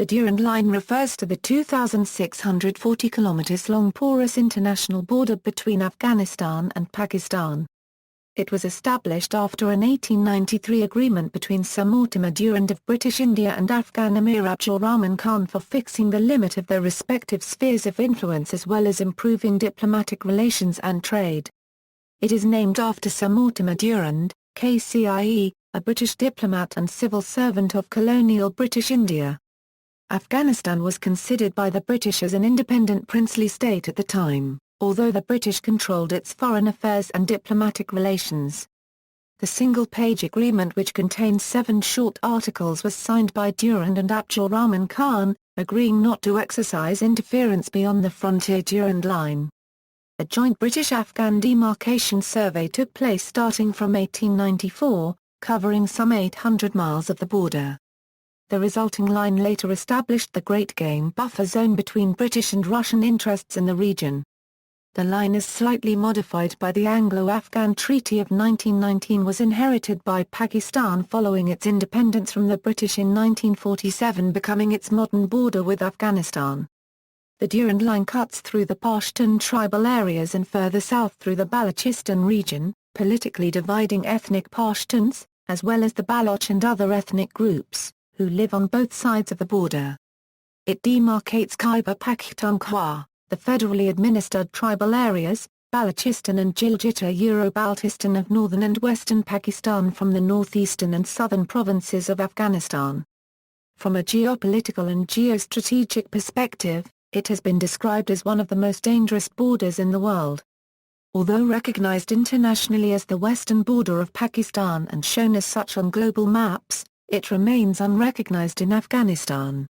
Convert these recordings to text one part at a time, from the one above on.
The Durand Line refers to the 2,640 km long porous international border between Afghanistan and Pakistan. It was established after an 1893 agreement between Sir Mortimer Durand of British India and Afghan Amir Abdur Rahman Khan for fixing the limit of their respective spheres of influence as well as improving diplomatic relations and trade. It is named after Sir Mortimer Durand, K.C.I.E., a British diplomat and civil servant of colonial British India. Afghanistan was considered by the British as an independent princely state at the time, although the British controlled its foreign affairs and diplomatic relations. The single-page agreement, which contains 7 short articles, was signed by Durand and Abdur Rahman Khan, agreeing not to exercise interference beyond the frontier Durand Line. A joint British-Afghan demarcation survey took place starting from 1894, covering some 800 miles of the border. The resulting line later established the Great Game Buffer Zone between British and Russian interests in the region. The line is slightly modified by the Anglo-Afghan Treaty of 1919, was inherited by Pakistan following its independence from the British in 1947, becoming its modern border with Afghanistan. The Durand Line cuts through the Pashtun tribal areas and further south through the Balochistan region, politically dividing ethnic Pashtuns, as well as the Baloch and other ethnic groups, who live on both sides of the border. It demarcates Khyber Pakhtunkhwa, the federally administered tribal areas, Balochistan and Gilgit-Baltistan of northern and western Pakistan, from the northeastern and southern provinces of Afghanistan. From a geopolitical and geostrategic perspective, it has been described as one of the most dangerous borders in the world. Although recognized internationally as the western border of Pakistan and shown as such on global maps, it remains unrecognized in Afghanistan.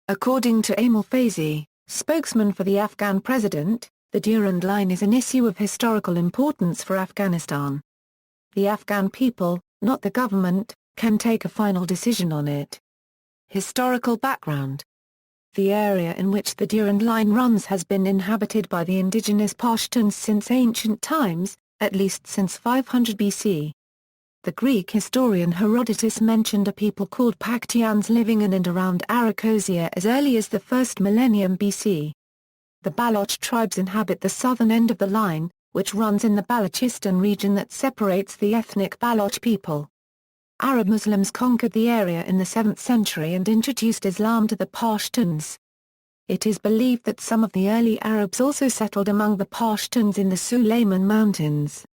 According to Amir Faizi, spokesman for the Afghan president, the Durand Line is an issue of historical importance for Afghanistan. The Afghan people, not the government, can take a final decision on it. Historical background. The area in which the Durand Line runs has been inhabited by the indigenous Pashtuns since ancient times, at least since 500 BC. The Greek historian Herodotus mentioned a people called Paktians living in and around Arachosia as early as the 1st millennium BC. The Baloch tribes inhabit the southern end of the line, which runs in the Balochistan region that separates the ethnic Baloch people. Arab Muslims conquered the area in the 7th century and introduced Islam to the Pashtuns. It is believed that some of the early Arabs also settled among the Pashtuns in the Sulayman Mountains.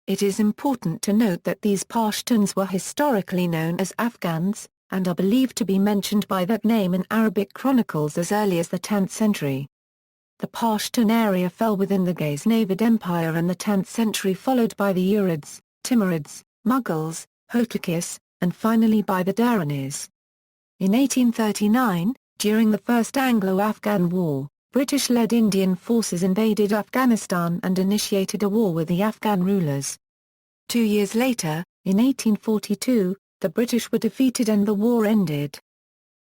It is important to note that these Pashtuns were historically known as Afghans, and are believed to be mentioned by that name in Arabic chronicles as early as the 10th century. The Pashtun area fell within the Ghaznavid Empire in the 10th century, followed by the Urids, Timurids, Mughals, Hotakis, and finally by the Duranis. In 1839, during the First Anglo-Afghan War, British-led Indian forces invaded Afghanistan and initiated a war with the Afghan rulers. 2 years later, in 1842, the British were defeated and the war ended.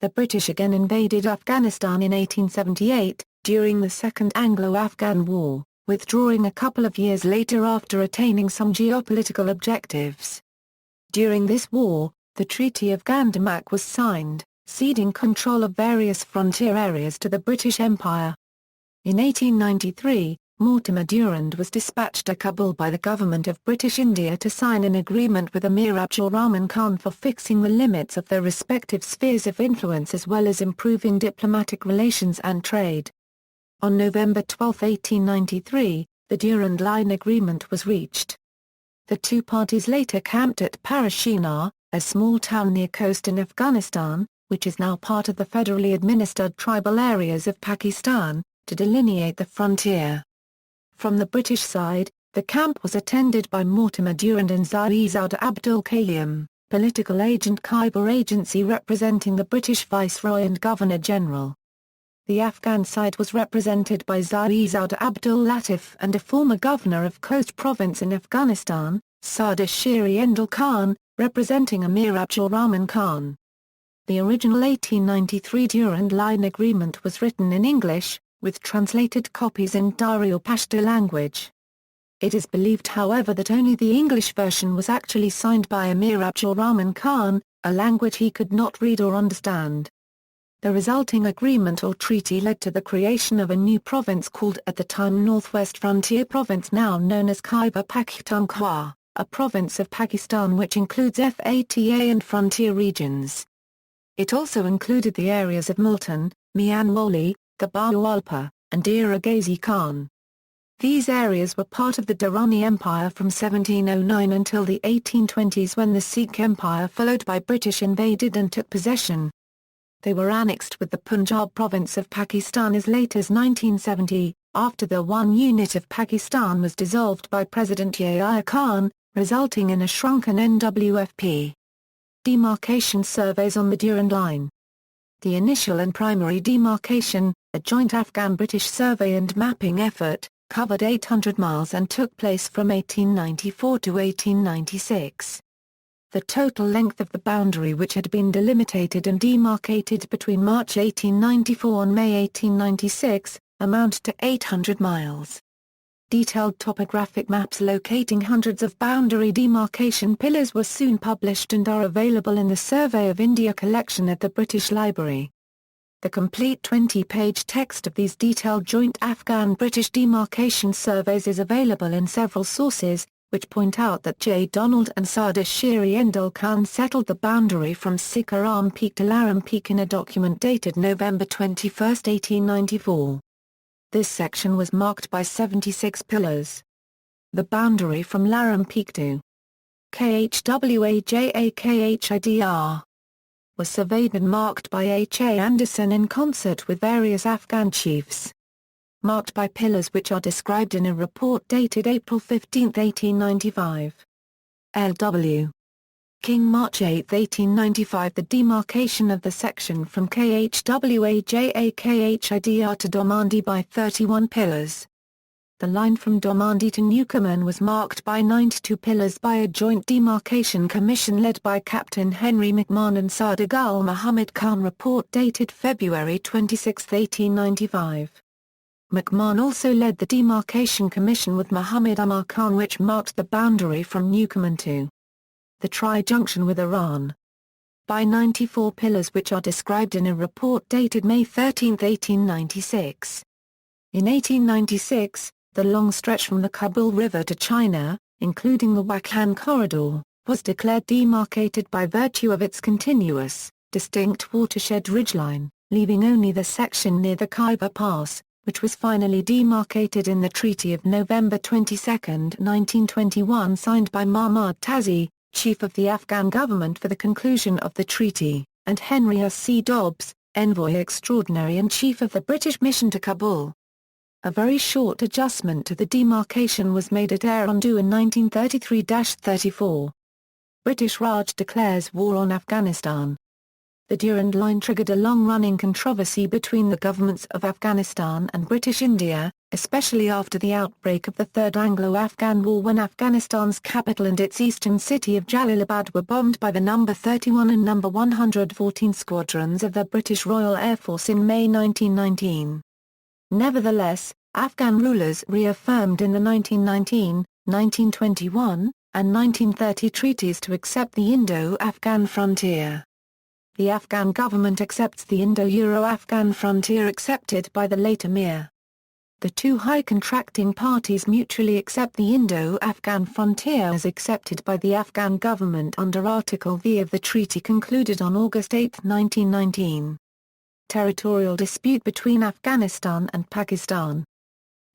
The British again invaded Afghanistan in 1878, during the Second Anglo-Afghan War, withdrawing a couple of years later after attaining some geopolitical objectives. During this war, the Treaty of Gandamak was signed, ceding control of various frontier areas to the British Empire. In 1893, Mortimer Durand was dispatched to Kabul by the government of British India to sign an agreement with Amir Abdur Rahman Khan for fixing the limits of their respective spheres of influence as well as improving diplomatic relations and trade. On November 12, 1893, the Durand Line agreement was reached. The two parties later camped at Parashinar, a small town near coast in Afghanistan, which is now part of the federally administered tribal areas of Pakistan, to delineate the frontier. From the British side, the camp was attended by Mortimer Durand and Zahizada Abdul Khayyam, political agent Khyber Agency representing the British Viceroy and Governor-General. The Afghan side was represented by Zahizada Abdul Latif and a former governor of Khost province in Afghanistan, Sada Shiri Endal Khan, representing Amir Abdur Rahman Khan. The original 1893 Durand Line agreement was written in English, with translated copies in Dari or Pashto language. It is believed, however, that only the English version was actually signed by Amir Abdur Rahman Khan, a language he could not read or understand. The resulting agreement or treaty led to the creation of a new province called at the time Northwest Frontier Province, now known as Khyber Pakhtunkhwa, a province of Pakistan which includes FATA and frontier regions. It also included the areas of Multan, Mianwali, the Bahawalpur, and Dera Ghazi Khan. These areas were part of the Durrani Empire from 1709 until the 1820s, when the Sikh Empire followed by British invaded and took possession. They were annexed with the Punjab province of Pakistan as late as 1970, after the one unit of Pakistan was dissolved by President Yahya Khan, resulting in a shrunken NWFP. Demarcation surveys on the Durand Line. The initial and primary demarcation, a joint Afghan-British survey and mapping effort, covered 800 miles and took place from 1894 to 1896. The total length of the boundary which had been delimited and demarcated between March 1894 and May 1896, amounted to 800 miles. Detailed topographic maps locating hundreds of boundary demarcation pillars were soon published and are available in the Survey of India collection at the British Library. The complete 20-page text of these detailed joint Afghan-British demarcation surveys is available in several sources, which point out that J. Donald and Sada Shiri Endel Khan settled the boundary from Sikaram Peak to Laram Peak in a document dated November 21, 1894. This section was marked by 76 pillars. The boundary from Laram Peak to Khwajakhidir was surveyed and marked by H. A. Anderson in concert with various Afghan chiefs. Marked by pillars which are described in a report dated April 15, 1895. L.W. King March 8, 1895. The demarcation of the section from Khwajakhidir to Domandi by 31 pillars. The line from Domandi to Newcomen was marked by 92 pillars by a joint demarcation commission led by Captain Henry McMahon and Sardagal Muhammad Khan. Report dated February 26, 1895. McMahon also led the demarcation commission with Muhammad Umar Khan, which marked the boundary from Newcomen to the Tri-Junction with Iran by 94 pillars, which are described in a report dated May 13, 1896. In 1896, the long stretch from the Kabul River to China, including the Wakhan Corridor, was declared demarcated by virtue of its continuous, distinct watershed ridgeline, leaving only the section near the Khyber Pass, which was finally demarcated in the Treaty of November 22, 1921, signed by Mahmud Tazi, chief of the Afghan government for the conclusion of the treaty, and Henry S. C. Dobbs, envoy extraordinary and chief of the British mission to Kabul. A very short adjustment to the demarcation was made at Erundu in 1933-34. British Raj declares war on Afghanistan. The Durand Line triggered a long-running controversy between the governments of Afghanistan and British India, especially after the outbreak of the Third Anglo-Afghan War, when Afghanistan's capital and its eastern city of Jalalabad were bombed by the No. 31 and No. 114 squadrons of the British Royal Air Force in May 1919. Nevertheless, Afghan rulers reaffirmed in the 1919, 1921, and 1930 treaties to accept the Indo-Afghan frontier. The Afghan government accepts the Indo-Euro-Afghan frontier accepted by the late Amir. The two high contracting parties mutually accept the Indo-Afghan frontier as accepted by the Afghan government under Article V of the treaty concluded on August 8, 1919. Territorial dispute between Afghanistan and Pakistan.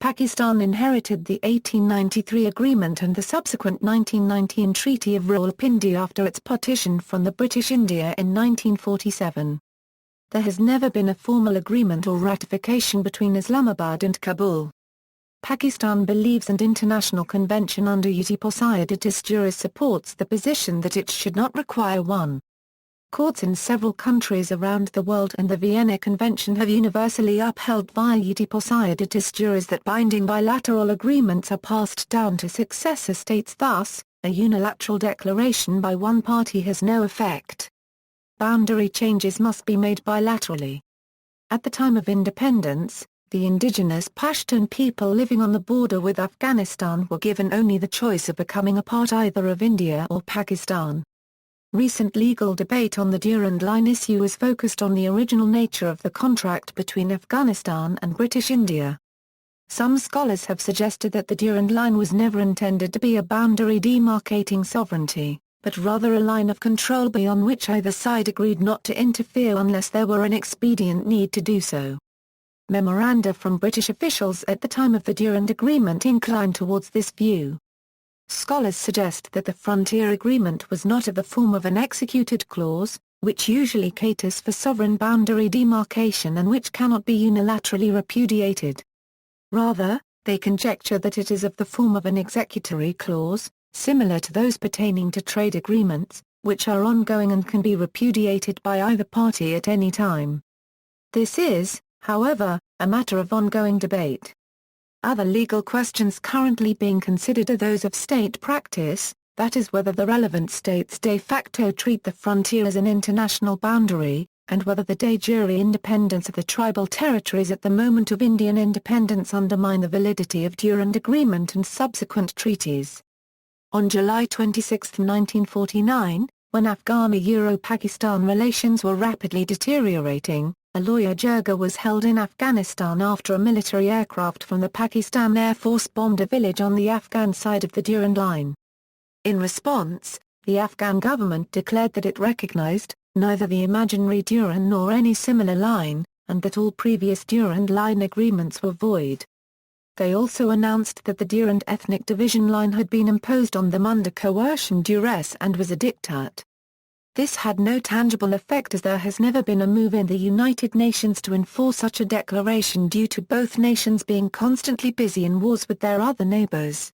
Pakistan inherited the 1893 agreement and the subsequent 1919 Treaty of Rawalpindi after its partition from the British India in 1947. There has never been a formal agreement or ratification between Islamabad and Kabul. Pakistan believes and international convention under Demarcation juris supports the position that it should not require one. Courts in several countries around the world and the Vienna Convention have universally upheld via Demarcation juris that binding bilateral agreements are passed down to successor states. Thus, a unilateral declaration by one party has no effect. Boundary changes must be made bilaterally. At the time of independence, the indigenous Pashtun people living on the border with Afghanistan were given only the choice of becoming a part either of India or Pakistan. Recent legal debate on the Durand Line issue is focused on the original nature of the contract between Afghanistan and British India. Some scholars have suggested that the Durand Line was never intended to be a boundary demarcating sovereignty, but rather a line of control beyond which either side agreed not to interfere unless there were an expedient need to do so. Memoranda from British officials at the time of the Durand Agreement incline towards this view. Scholars suggest that the frontier agreement was not of the form of an executed clause, which usually caters for sovereign boundary demarcation and which cannot be unilaterally repudiated. Rather, they conjecture that it is of the form of an executory clause, similar to those pertaining to trade agreements, which are ongoing and can be repudiated by either party at any time. This is, however, a matter of ongoing debate. Other legal questions currently being considered are those of state practice, that is whether the relevant states de facto treat the frontier as an international boundary, and whether the de jure independence of the tribal territories at the moment of Indian independence undermine the validity of Durand Agreement and subsequent treaties. On July 26, 1949, when Afghani-Euro-Pakistan relations were rapidly deteriorating, a lawyer jirga was held in Afghanistan after a military aircraft from the Pakistan Air Force bombed a village on the Afghan side of the Durand Line. In response, the Afghan government declared that it recognized neither the imaginary Durand nor any similar line, and that all previous Durand Line agreements were void. They also announced that the Durand ethnic division line had been imposed on them under coercion duress and was a diktat. This had no tangible effect as there has never been a move in the United Nations to enforce such a declaration due to both nations being constantly busy in wars with their other neighbours.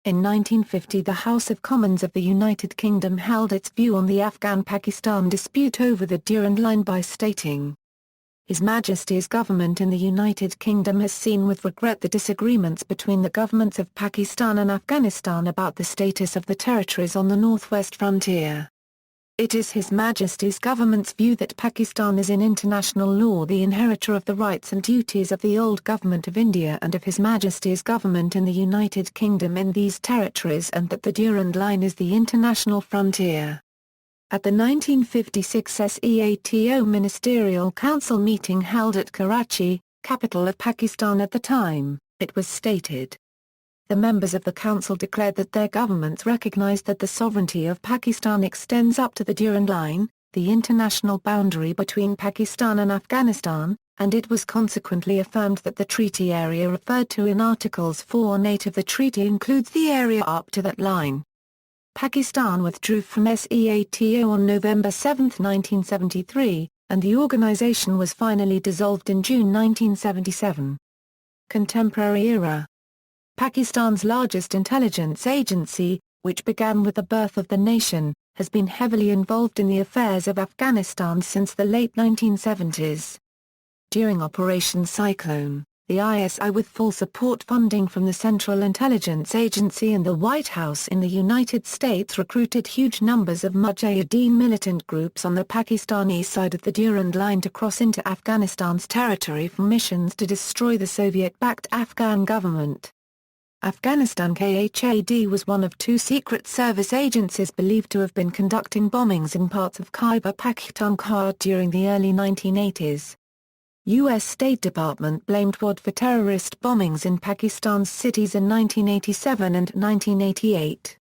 In 1950 the House of Commons of the United Kingdom held its view on the Afghan-Pakistan dispute over the Durand Line by stating, His Majesty's government in the United Kingdom has seen with regret the disagreements between the governments of Pakistan and Afghanistan about the status of the territories on the northwest frontier. It is His Majesty's government's view that Pakistan is in international law the inheritor of the rights and duties of the old government of India and of His Majesty's government in the United Kingdom in these territories and that the Durand Line is the international frontier. At the 1956 SEATO Ministerial Council meeting held at Karachi, capital of Pakistan at the time, it was stated, the members of the council declared that their governments recognized that the sovereignty of Pakistan extends up to the Durand Line, the international boundary between Pakistan and Afghanistan, and it was consequently affirmed that the treaty area referred to in Articles 4 and 8 of the treaty includes the area up to that line. Pakistan withdrew from SEATO on November 7, 1973, and the organization was finally dissolved in June 1977. Contemporary era. Pakistan's largest intelligence agency, which began with the birth of the nation, has been heavily involved in the affairs of Afghanistan since the late 1970s. During Operation Cyclone, the ISI with full support funding from the Central Intelligence Agency and the White House in the United States recruited huge numbers of Mujahideen militant groups on the Pakistani side of the Durand Line to cross into Afghanistan's territory for missions to destroy the Soviet-backed Afghan government. Afghanistan K.C.I.E was one of two Secret Service agencies believed to have been conducting bombings in parts of Khyber Pakhtunkhwa during the early 1980s. U.S. State Department blamed WAD for terrorist bombings in Pakistan's cities in 1987 and 1988.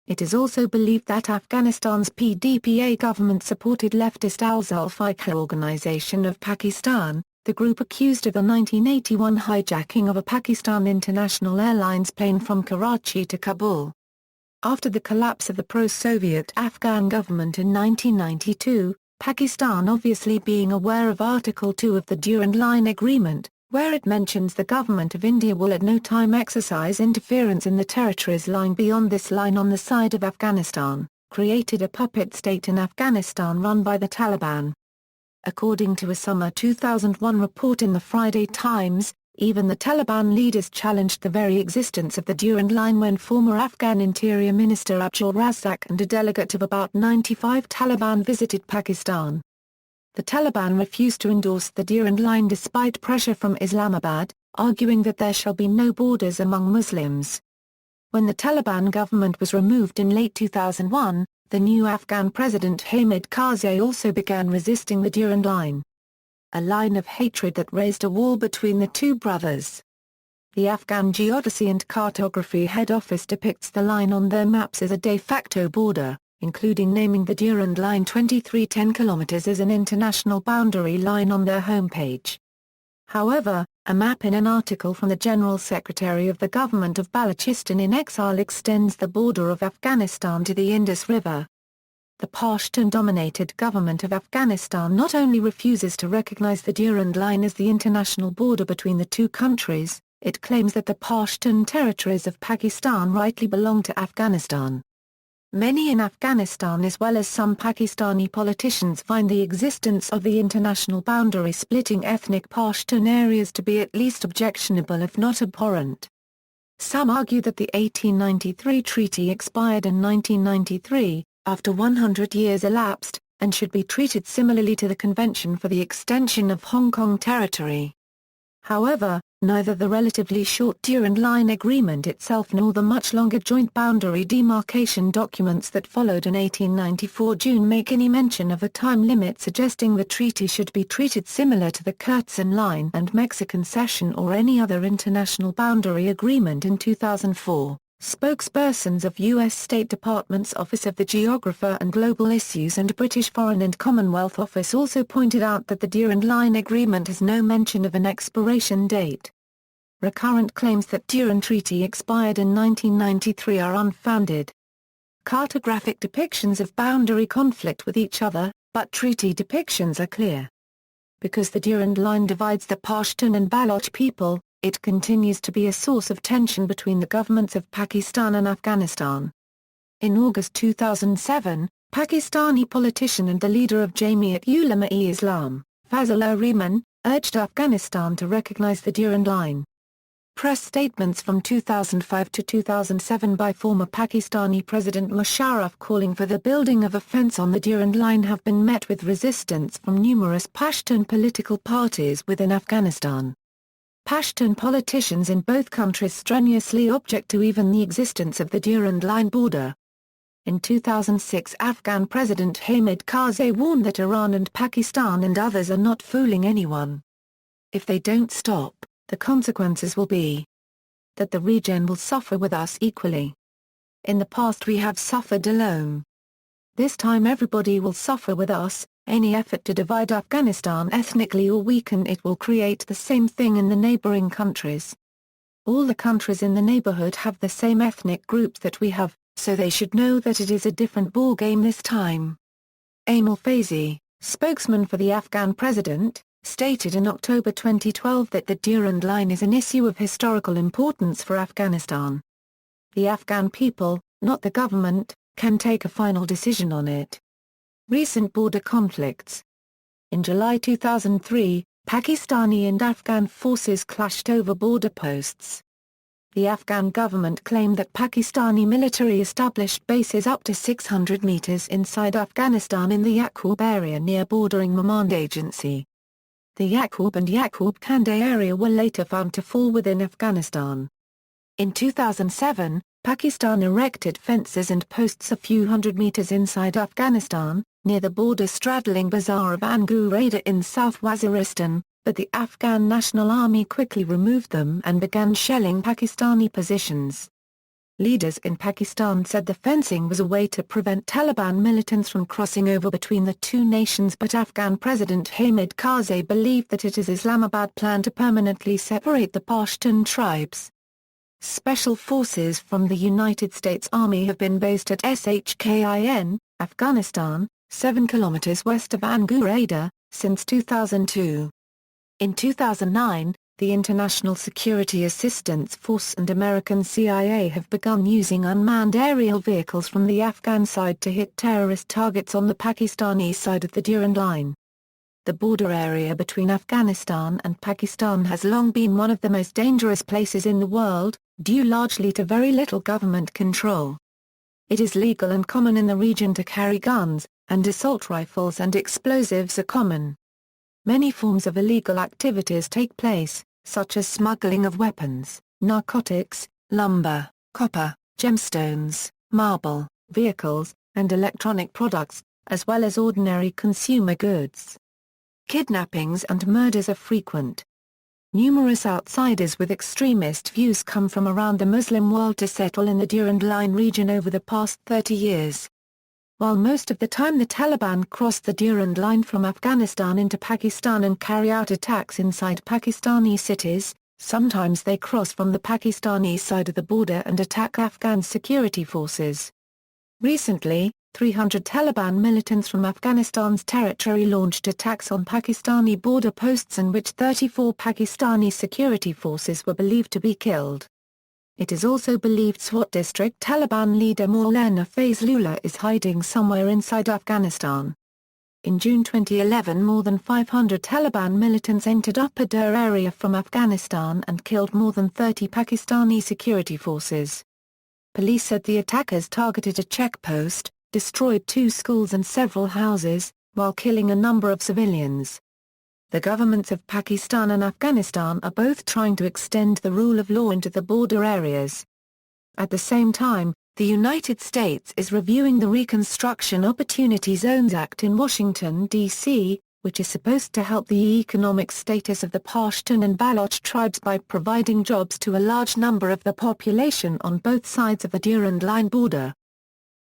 It is also believed that Afghanistan's PDPA government-supported leftist Al-Zulfikar Organization of Pakistan, the group accused of the 1981 hijacking of a Pakistan International Airlines plane from Karachi to Kabul. After the collapse of the pro-Soviet Afghan government in 1992, Pakistan obviously being aware of Article 2 of the Durand Line Agreement, where it mentions the government of India will at no time exercise interference in the territories lying beyond this line on the side of Afghanistan, created a puppet state in Afghanistan run by the Taliban. According to a summer 2001 report in the Friday Times, even the Taliban leaders challenged the very existence of the Durand Line when former Afghan Interior Minister Abdur Razzaq and a delegate of about 95 Taliban visited Pakistan. The Taliban refused to endorse the Durand Line despite pressure from Islamabad, arguing that there shall be no borders among Muslims. When the Taliban government was removed in late 2001, the new Afghan president Hamid Karzai also began resisting the Durand Line, a line of hatred that raised a wall between the two brothers. The Afghan Geodesy and Cartography Head Office depicts the line on their maps as a de facto border, including naming the Durand Line 2310 km as an international boundary line on their homepage. However, a map in an article from the General Secretary of the Government of Balochistan in exile extends the border of Afghanistan to the Indus River. The Pashtun-dominated government of Afghanistan not only refuses to recognize the Durand Line as the international border between the two countries, it claims that the Pashtun territories of Pakistan rightly belong to Afghanistan. Many in Afghanistan as well as some Pakistani politicians find the existence of the international boundary splitting ethnic Pashtun areas to be at least objectionable if not abhorrent. Some argue that the 1893 treaty expired in 1993, after 100 years elapsed, and should be treated similarly to the Convention for the Extension of Hong Kong Territory. However, neither the relatively short Durand Line Agreement itself nor the much longer joint boundary demarcation documents that followed in 1894 June make any mention of a time limit suggesting the treaty should be treated similar to the Kurtzon Line and Mexican Cession or any other international boundary agreement in 2004. Spokespersons of U.S. State Department's Office of the Geographer and Global Issues and British Foreign and Commonwealth Office also pointed out that the Durand Line Agreement has no mention of an expiration date. Recurrent claims that Durand Treaty expired in 1993 are unfounded. Cartographic depictions of boundary conflict with each other, but treaty depictions are clear. Because the Durand Line divides the Pashtun and Baloch people, it continues to be a source of tension between the governments of Pakistan and Afghanistan. In August 2007, Pakistani politician and the leader of Jamiat-Ulama-e-Islam, Fazlur Rahman, urged Afghanistan to recognize the Durand Line. Press statements from 2005 to 2007 by former Pakistani President Musharraf calling for the building of a fence on the Durand Line have been met with resistance from numerous Pashtun political parties within Afghanistan. Pashtun politicians in both countries strenuously object to even the existence of the Durand Line border. In 2006 Afghan President Hamid Karzai warned that Iran and Pakistan and others are not fooling anyone. If they don't stop, the consequences will be that the region will suffer with us equally. In the past we have suffered alone. This time everybody will suffer with us. Any effort to divide Afghanistan ethnically or weaken it will create the same thing in the neighboring countries. All the countries in the neighborhood have the same ethnic groups that we have, so they should know that it is a different ballgame this time. Amir Faizi, spokesman for the Afghan president, stated in October 2012 that the Durand Line is an issue of historical importance for Afghanistan. The Afghan people, not the government, can take a final decision on it. Recent border conflicts. In July 2003, Pakistani and Afghan forces clashed over border posts. The Afghan government claimed that Pakistani military established bases up to 600 meters inside Afghanistan in the Yaqub area near bordering Rahman Agency. The Yaqub and Yaqub Kanday area were later found to fall within Afghanistan. In 2007, Pakistan erected fences and posts a few hundred meters inside Afghanistan, near the border straddling Bazaar of Angul-Rada in South Waziristan, but the Afghan National Army quickly removed them and began shelling Pakistani positions. Leaders in Pakistan said the fencing was a way to prevent Taliban militants from crossing over between the two nations, but Afghan President Hamid Karzai believed that it is Islamabad's plan to permanently separate the Pashtun tribes. Special forces from the United States Army have been based at K.C.I.E, Afghanistan, 7 kilometers west of Angul-Rada, since 2002. In 2009, the International Security Assistance Force and American CIA have begun using unmanned aerial vehicles from the Afghan side to hit terrorist targets on the Pakistani side of the Durand Line. The border area between Afghanistan and Pakistan has long been one of the most dangerous places in the world, due largely to very little government control. It is legal and common in the region to carry guns, and assault rifles and explosives are common. Many forms of illegal activities take place, such as smuggling of weapons, narcotics, lumber, copper, gemstones, marble, vehicles, and electronic products, as well as ordinary consumer goods. Kidnappings and murders are frequent. Numerous outsiders with extremist views come from around the Muslim world to settle in the Durand Line region over the past 30 years. While most of the time the Taliban cross the Durand Line from Afghanistan into Pakistan and carry out attacks inside Pakistani cities, sometimes they cross from the Pakistani side of the border and attack Afghan security forces. Recently, 300 Taliban militants from Afghanistan's territory launched attacks on Pakistani border posts in which 34 Pakistani security forces were believed to be killed. It is also believed Swat district Taliban leader Maulana Fazlullah is hiding somewhere inside Afghanistan. In June 2011, more than 500 Taliban militants entered Abdur area from Afghanistan and killed more than 30 Pakistani security forces. Police said the attackers targeted a checkpost, destroyed 2 schools and several houses, while killing a number of civilians. The governments of Pakistan and Afghanistan are both trying to extend the rule of law into the border areas. At the same time, the United States is reviewing the Reconstruction Opportunity Zones Act in Washington, D.C., which is supposed to help the economic status of the Pashto and Baloch tribes by providing jobs to a large number of the population on both sides of the Durand Line border.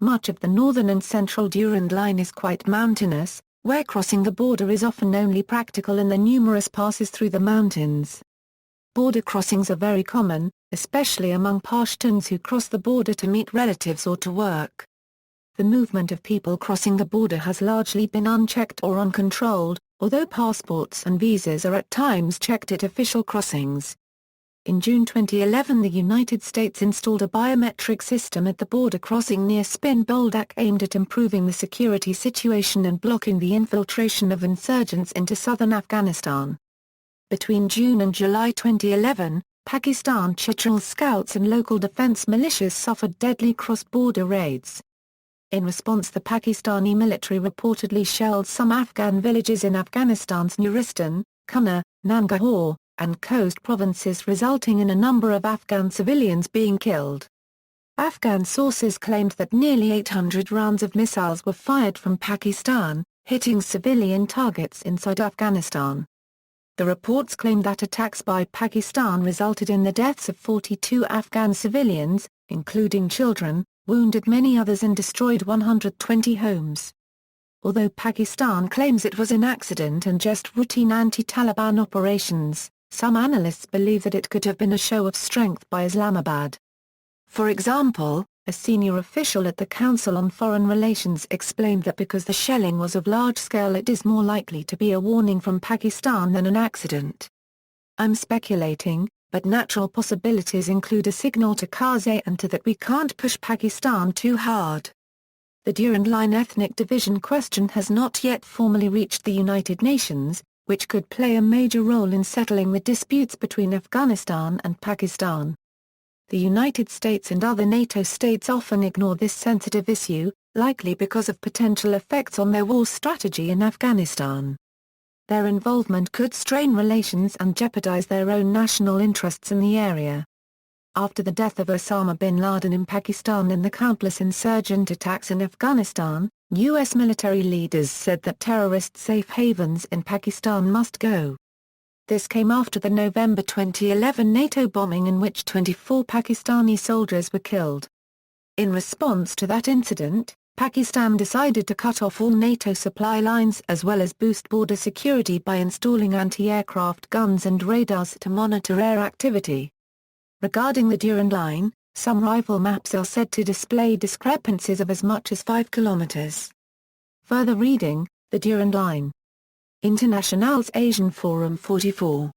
Much of the northern and central Durand Line is quite mountainous, where crossing the border is often only practical in the numerous passes through the mountains. Border crossings are very common, especially among Pashtuns who cross the border to meet relatives or to work. The movement of people crossing the border has largely been unchecked or uncontrolled, although passports and visas are at times checked at official crossings. In June 2011, the United States installed a biometric system at the border crossing near Spin Boldak aimed at improving the security situation and blocking the infiltration of insurgents into southern Afghanistan. Between June and July 2011, Pakistan Chitral scouts and local defense militias suffered deadly cross-border raids. In response, the Pakistani military reportedly shelled some Afghan villages in Afghanistan's Nuristan, Kunar, Nangarhar, and coast provinces, resulting in a number of Afghan civilians being killed. Afghan sources claimed that nearly 800 rounds of missiles were fired from Pakistan, hitting civilian targets inside Afghanistan. The reports claimed that attacks by Pakistan resulted in the deaths of 42 Afghan civilians, including children, wounded many others and destroyed 120 homes. Although Pakistan claims it was an accident and just routine anti-Taliban operations, some analysts believe that it could have been a show of strength by Islamabad. For example, a senior official at the Council on Foreign Relations explained that because the shelling was of large scale, it is more likely to be a warning from Pakistan than an accident. I'm speculating, but natural possibilities include a signal to Karzai and to that we can't push Pakistan too hard. The Durand Line ethnic division question has not yet formally reached the United Nations, which could play a major role in settling the disputes between Afghanistan and Pakistan. The United States and other NATO states often ignore this sensitive issue, likely because of potential effects on their war strategy in Afghanistan. Their involvement could strain relations and jeopardize their own national interests in the area. After the death of Osama bin Laden in Pakistan and the countless insurgent attacks in Afghanistan, U.S. military leaders said that terrorist safe havens in Pakistan must go. This came after the November 2011 NATO bombing in which 24 Pakistani soldiers were killed. In response to that incident, Pakistan decided to cut off all NATO supply lines as well as boost border security by installing anti-aircraft guns and radars to monitor air activity. Regarding the Durand Line, some rival maps are said to display discrepancies of as much as 5 kilometers. Further reading, the Durand Line. International's Asian Forum 44.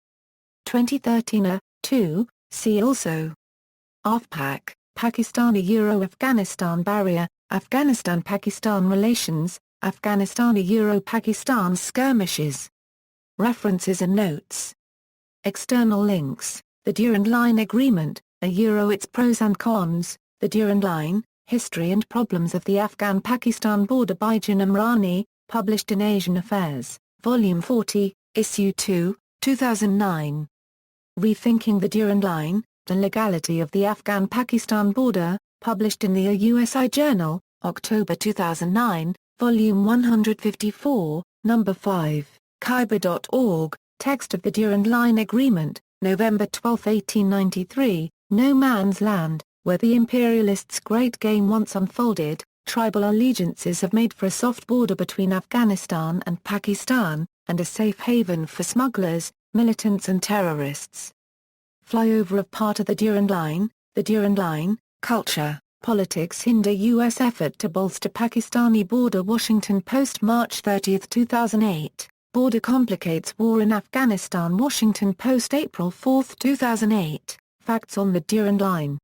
2013 2, see also. AFPAC, Pakistani-Euro-Afghanistan Barrier, Afghanistan-Pakistan Relations, Afghanistan-Euro-Pakistan Skirmishes. References and notes. External links. The Durand Line Agreement, its pros and cons, The Durand Line, History and Problems of the Afghan-Pakistan Border by Janam Rani, published in Asian Affairs, Volume 40, Issue 2, 2009. Rethinking the Durand Line, The Legality of the Afghan-Pakistan Border, published in the USI Journal, October 2009, Volume 154, Number 5, Khyber.org, Text of the Durand Line Agreement, November 12, 1893, No Man's Land, where the imperialists' great game once unfolded, tribal allegiances have made for a soft border between Afghanistan and Pakistan, and a safe haven for smugglers, militants and terrorists. Flyover of part of the Durand Line, culture, politics hinder U.S. effort to bolster Pakistani border. Washington Post, March 30, 2008, border complicates war in Afghanistan. Washington Post, April 4, 2008, facts on the Durand Line.